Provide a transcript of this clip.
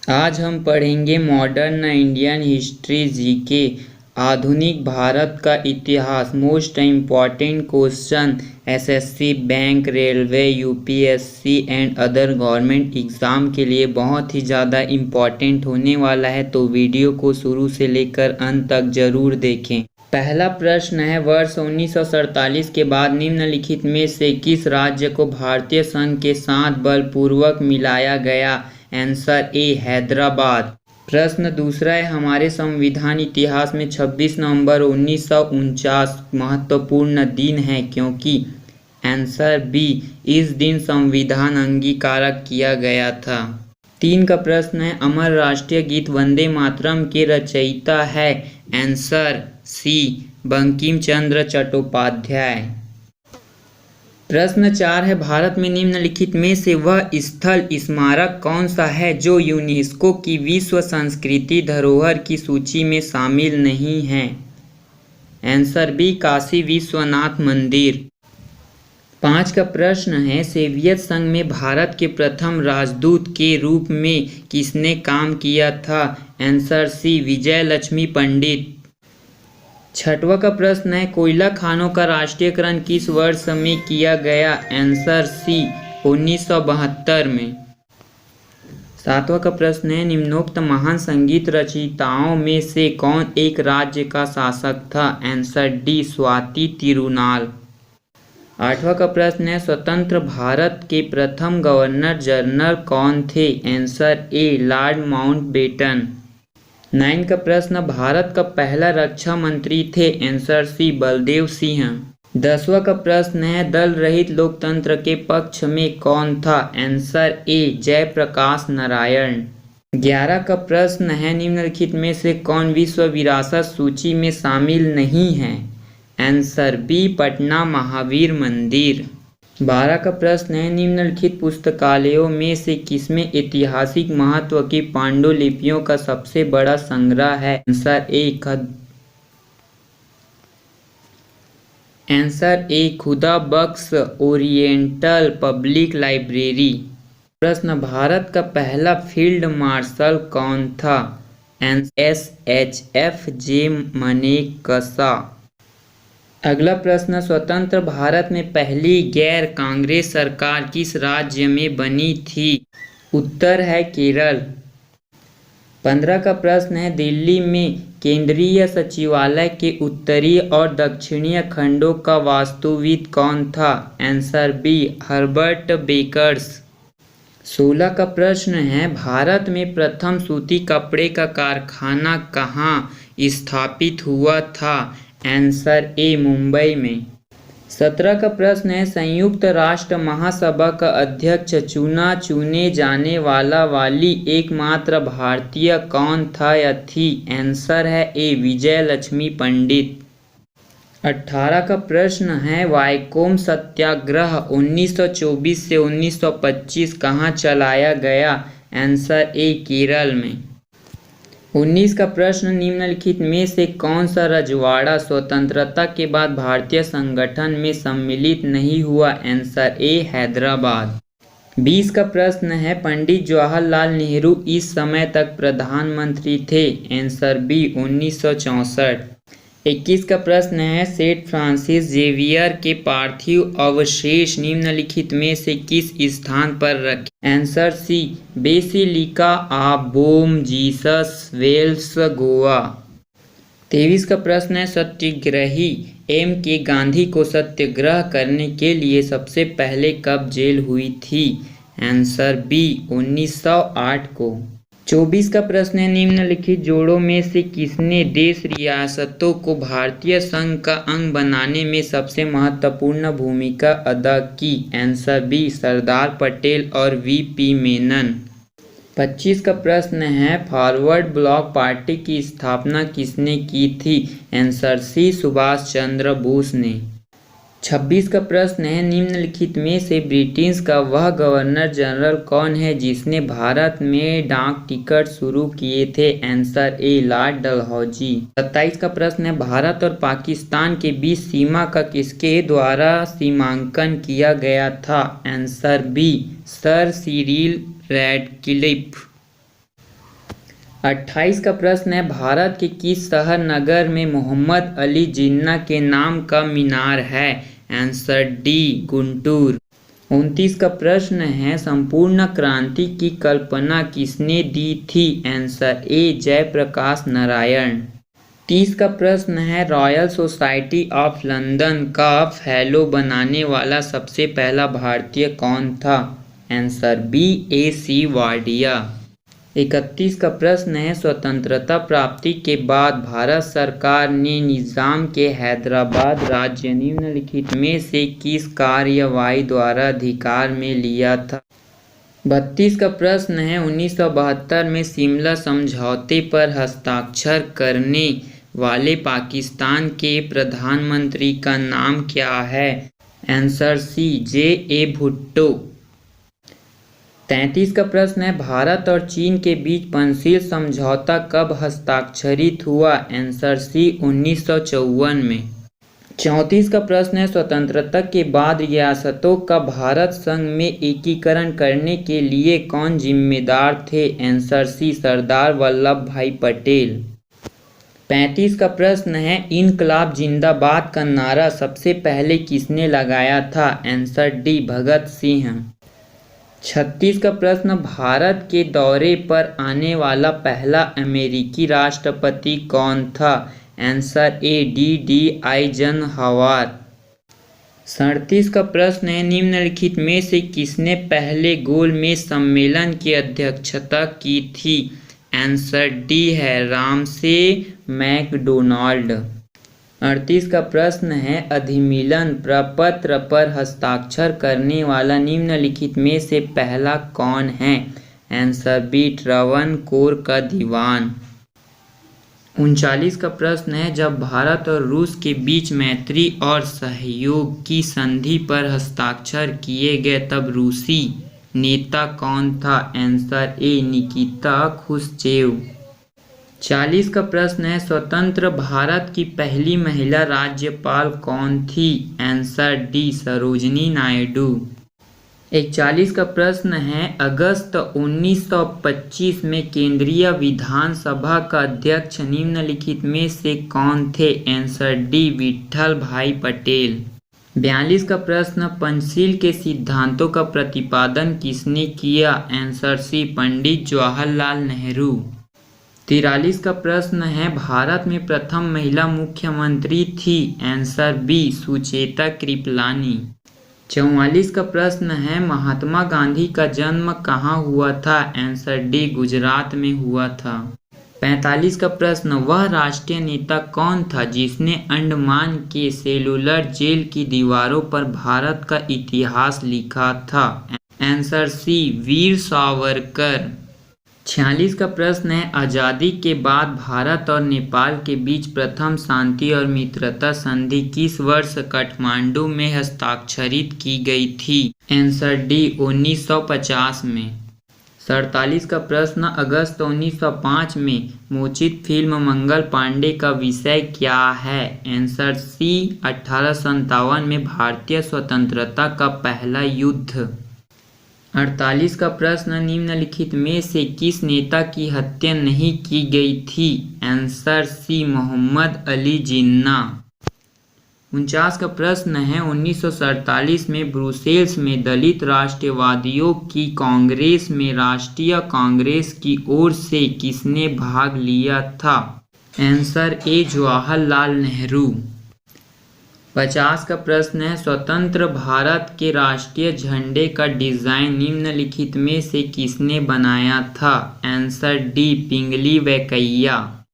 आज हम पढ़ेंगे मॉडर्न इंडियन हिस्ट्री जीके। आधुनिक भारत का इतिहास। Most important question SSC, bank, railway, UPSC and other government exam के लिए बहुत ही ज़्यादा इम्पॉर्टेंट होने वाला है, तो वीडियो को शुरू से लेकर अंत तक जरूर देखें। पहला प्रश्न है, वर्ष 1947 के बाद निम्नलिखित में से किस राज्य को भारतीय संघ के साथ बलपूर्वक मिलाया गया? Answer A, Hyderabad. प्रश्न दूसरा है, हमारे संविधान इतिहास में 26 नवंबर 1949 महत्वपूर्ण दिन है क्योंकि? आंसर बी, इस दिन संविधान अंगीकार किया गया था। 3 का प्रश्न है, अमर राष्ट्रीय गीत वंदे मातरम के रचयिता है? Answer C, Bankim Chandra Chattopadhyay. प्रश्न 4 है, भारत में निम्नलिखित में से वह स्थल स्मारक कौन सा है जो यूनेस्को की विश्व संस्कृति धरोहर की सूची में शामिल नहीं है? आंसर बी, काशी विश्वनाथ मंदिर। 5 का प्रश्न है, सोवियत संघ में भारत के प्रथम राजदूत के रूप में किसने काम किया था? आंसर सी, विजय लक्ष्मी पंडित। 6वां का प्रश्न है, कोयला खानों का राष्ट्रीयकरण किस वर्ष में किया गया? आंसर सी, 1972 में। 7वां का प्रश्न है, निम्नोक्त महान संगीत रचयिताओं में से कौन एक राज्य का शासक था? Answer D, Swathi Thirunal. 8वां का प्रश्न है, स्वतंत्र भारत के प्रथम गवर्नर जनरल कौन थे? Answer A, Lord Mountbatten. 9 का प्रश्न, भारत का पहला रक्षा मंत्री थे? Answer C, Baldev Singh. 10वां का प्रश्न है, दल रहित लोकतंत्र के पक्ष में कौन था? Answer A, Jayaprakash Narayan. 11 का प्रश्न है, निम्नलिखित में से कौन विश्व विरासत सूची में शामिल नहीं है? आंसर बी, पटना महावीर मंदिर। 12 का प्रश्न है, निम्नलिखित पुस्तकालयों में से किसमें ऐतिहासिक महत्व की पांडुलिपियों का सबसे बड़ा संग्रह है? आंसर ए, खुदा बख्श ओरिएंटल पब्लिक लाइब्रेरी। प्रश्न, भारत का पहला फील्ड मार्शल कौन था? SHF जे मानेकशॉ। अगला प्रश्न, स्वतंत्र भारत में पहली गैर कांग्रेस सरकार किस राज्य में बनी थी? उत्तर है केरल। 15 का प्रश्न है, दिल्ली में केंद्रीय सचिवालय के उत्तरी और दक्षिणी खंडों का वास्तुविद कौन था? Answer B, Herbert bakers. 16 का प्रश्न है, भारत में प्रथम सूती कपड़े का कारखाना कहाँ स्थापित हुआ था? आंसर ए, मुंबई में। 17 का प्रश्न है, संयुक्त राष्ट्र महासभा का अध्यक्ष चुने जाने वाली एकमात्र भारतीय कौन था या थी? आंसर है ए, विजय लक्ष्मी पंडित। 18 का प्रश्न है, वाइकोम सत्याग्रह 1924 से 1925 कहाँ चलाया गया? आंसर ए, केरल में। 19 का प्रश्न, निम्नलिखित में से कौन सा रजवाड़ा स्वतंत्रता के बाद भारतीय संगठन में सम्मिलित नहीं हुआ? Answer A, Hyderabad. 20 का प्रश्न है, पंडित जवाहरलाल नेहरू इस समय तक प्रधानमंत्री थे? Answer B, 1964। 21 का प्रश्न है, सेंट फ्रांसिस जेवियर के पार्थिव अवशेष निम्नलिखित में से किस स्थान पर रखे? Answer C, Basilica of Bom Jesus, वेल्स, गोवा। 23 का प्रश्न है, सत्याग्रही के गांधी को सत्याग्रह करने के लिए सबसे पहले कब जेल हुई थी? आंसर बी, 1908 को। 24 का प्रश्न है, निम्नलिखित जोड़ों में से किसने देश रियासतों को भारतीय संघ का अंग बनाने में सबसे महत्वपूर्ण भूमिका अदा की? आंसर बी, सरदार पटेल और वीपी मेनन। 25 का प्रश्न है, फॉरवर्ड ब्लॉक पार्टी की स्थापना किसने की थी? आंसर सी, सुभाष चंद्र बोस ने। 26 का प्रश्न है, निम्नलिखित में से ब्रिटेन का वह गवर्नर जनरल कौन है जिसने भारत में डाक टिकट शुरू किए थे? Answer A, Lord Dalhousie. 27 का प्रश्न है, भारत और पाकिस्तान के बीच सीमा का किसके द्वारा सीमांकन किया गया था? Answer B, Sir Cyril Radcliffe. 28 का प्रश्न है, भारत के किस शहर नगर में मोहम्मद अली जिन्ना के नाम का मीनार है? Answer D, Guntur. 29 का प्रश्न है, संपूर्ण क्रांति की कल्पना किसने दी थी? Answer A, Jayaprakash Narayan. 30 का प्रश्न है, रॉयल सोसाइटी ऑफ लंदन का फेलो बनाने वाला सबसे पहला भारतीय कौन था? Answer B, AC Wadia. 31 का प्रश्न है, स्वतंत्रता प्राप्ति के बाद भारत सरकार ने निजाम के हैदराबाद राज्य निम्नलिखित में से किस कार्यवाही द्वारा अधिकार में लिया था? 32 का प्रश्न है, 1972 में शिमला समझौते पर हस्ताक्षर करने वाले पाकिस्तान के प्रधानमंत्री का नाम क्या है? Answer C, JA Bhutto. 33 का प्रश्न है, भारत और चीन के बीच पंचशील समझौता कब हस्ताक्षरित हुआ? आंसर सी, 1954 में। 34 का प्रश्न है, स्वतंत्रता के बाद रियासतों का भारत संघ में एकीकरण करने के लिए कौन जिम्मेदार थे? आंसर सी, सरदार वल्लभ भाई पटेल। 35 का प्रश्न है, इनकलाब जिंदाबाद का नारा सबसे पहले किसने लगाया था? Answer D, Bhagat Singh. 36 का प्रश्न, भारत के दौरे पर आने वाला पहला अमेरिकी राष्ट्रपति कौन था? Answer A, D.D. आइजनहावर। 37 का प्रश्न है, निम्नलिखित में से किसने पहले गोलमेज सम्मेलन की अध्यक्षता की थी? आंसर डी है, रामसे मैकडोनाल्ड। 38 का प्रश्न है, अधिमिलन प्रपत्र पर हस्ताक्षर करने वाला निम्नलिखित में से पहला कौन है? आंसर बी, ट्रावनकोर का दीवान। 39 का प्रश्न है, जब भारत और रूस के बीच मैत्री और सहयोग की संधि पर हस्ताक्षर किए गए तब रूसी नेता कौन था? Answer A, Nikita Khrushchev. 40 का प्रश्न है, स्वतंत्र भारत की पहली महिला राज्यपाल कौन थी? Answer D, Sarojini Naidu. 41 का प्रश्न है, अगस्त 1925 में केंद्रीय विधानसभा का अध्यक्ष निम्नलिखित में से कौन थे? आंसर डी, विट्ठल भाई पटेल। 42 का प्रश्न, पंचशील के सिद्धांतों का प्रतिपादन किसने किया? Answer C, Pandit Jawaharlal Nehru. 43 का प्रश्न है, भारत में प्रथम महिला मुख्यमंत्री थी? Answer B, Sucheta Kripalani. 44 का प्रश्न है, महात्मा गांधी का जन्म कहाँ हुआ था? आंसर डी, गुजरात में हुआ था। 45 का प्रश्न, वह राष्ट्रीय नेता कौन था जिसने अंडमान के सेलुलर जेल की दीवारों पर भारत का इतिहास लिखा था? Answer C, Veer Savarkar. 46 का प्रश्न है, आज़ादी के बाद भारत और नेपाल के बीच प्रथम शांति और मित्रता संधि किस वर्ष काठमांडू में हस्ताक्षरित की गई थी? आंसर डी, 1950 में। 47 का प्रश्न, अगस्त 1905 में मोचित फिल्म मंगल पांडे का विषय क्या है? आंसर सी, 1857 में भारतीय स्वतंत्रता का पहला युद्ध। 48 का प्रश्न, निम्नलिखित में से किस नेता की हत्या नहीं की गई थी? Answer C, Mohammad Ali Jinnah. 49 का प्रश्न है, 1947 में ब्रुसेल्स में दलित राष्ट्रवादियों की कांग्रेस में राष्ट्रीय कांग्रेस की ओर से किसने भाग लिया था? Answer A, Jawaharlal Nehru. 50 का प्रश्न है, स्वतंत्र भारत के राष्ट्रीय झंडे का डिजाइन निम्नलिखित में से किसने बनाया था? आंसर डी, पिंगली वेंकैया।